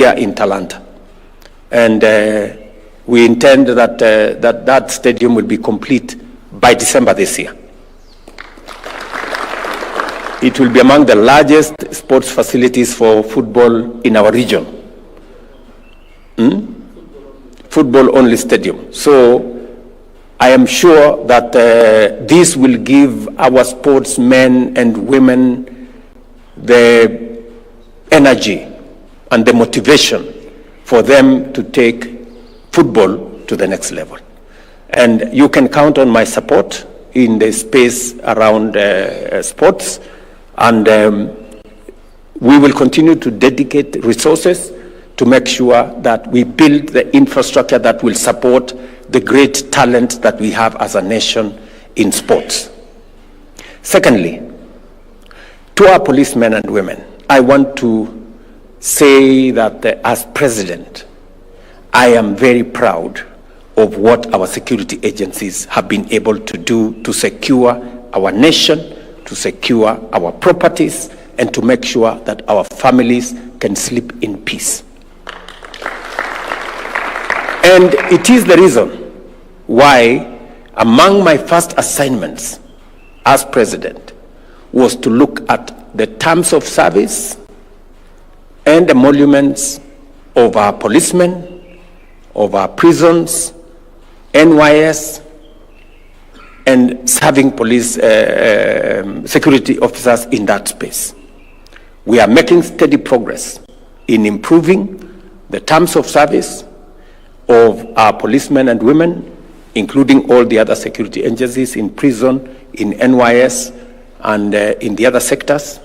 here in Talanta. And we intend that that stadium will be complete by December this year. It will be among the largest sports facilities for football in our region. Football-only stadium. So I am sure that this will give our sportsmen and women the energy and the motivation for them to take football to the next level. And you can count on my support in the space around sports. And we will continue to dedicate resources to make sure that we build the infrastructure that will support the great talent that we have as a nation in sports. Secondly, to our policemen and women, I want to say that as president, I am very proud of what our security agencies have been able to do to secure our nation, to secure our properties, and to make sure that our families can sleep in peace. And it is the reason why among my first assignments as president was to look at the terms of service and emoluments of our policemen, of our prisons, NYS, and serving police security officers in that space. We are making steady progress in improving the terms of service of our policemen and women, including all the other security agencies in prison, in NYS, and in the other sectors.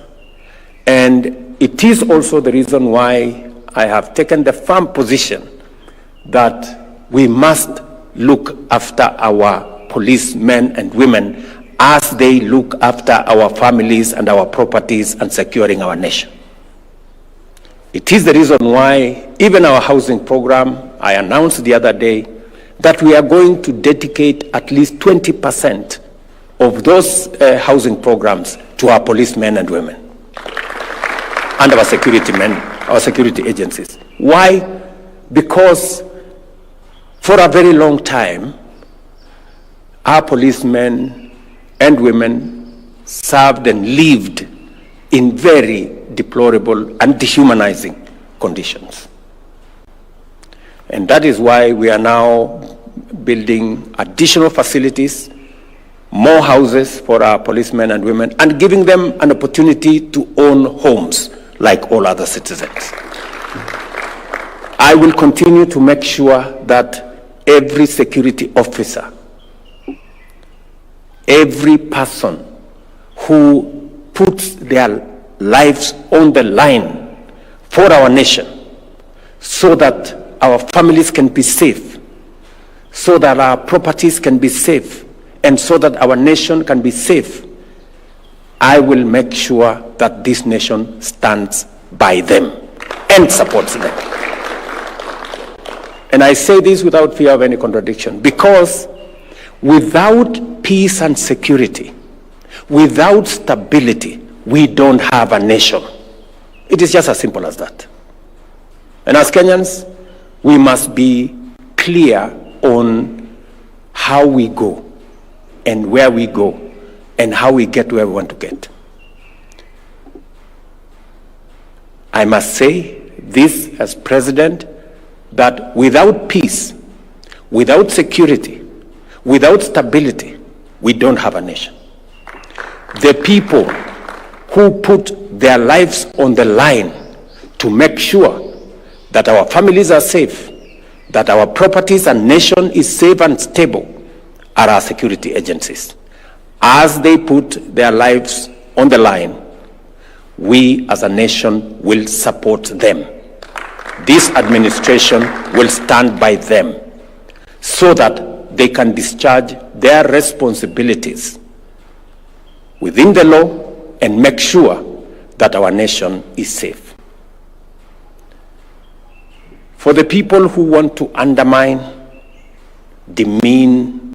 And it is also the reason why I have taken the firm position that we must look after our policemen and women as they look after our families and our properties and securing our nation. It is the reason why even our housing program, I announced the other day that we are going to dedicate at least 20% of those housing programs to our policemen and women and our security men, our security agencies. Why? Because for a very long time, our policemen and women served and lived in very deplorable and dehumanizing conditions. And that is why we are now building additional facilities, more houses for our policemen and women, and giving them an opportunity to own homes like all other citizens. I will continue to make sure that every security officer, every person who puts their lives on the line for our nation so that our families can be safe, so that our properties can be safe, and so that our nation can be safe, I will make sure that this nation stands by them and supports them. And I say this without fear of any contradiction, because without peace and security, without stability, we don't have a nation. It is just as simple as that. And as Kenyans, we must be clear on how we go and where we go and how we get where we want to get. I must say this as president, that without peace, without security, without stability, we don't have a nation. The people who put their lives on the line to make sure that our families are safe, that our properties and nation is safe and stable, are our security agencies. As they put their lives on the line, we as a nation will support them. This administration will stand by them so that they can discharge their responsibilities within the law and make sure that our nation is safe. For the people who want to undermine, demean,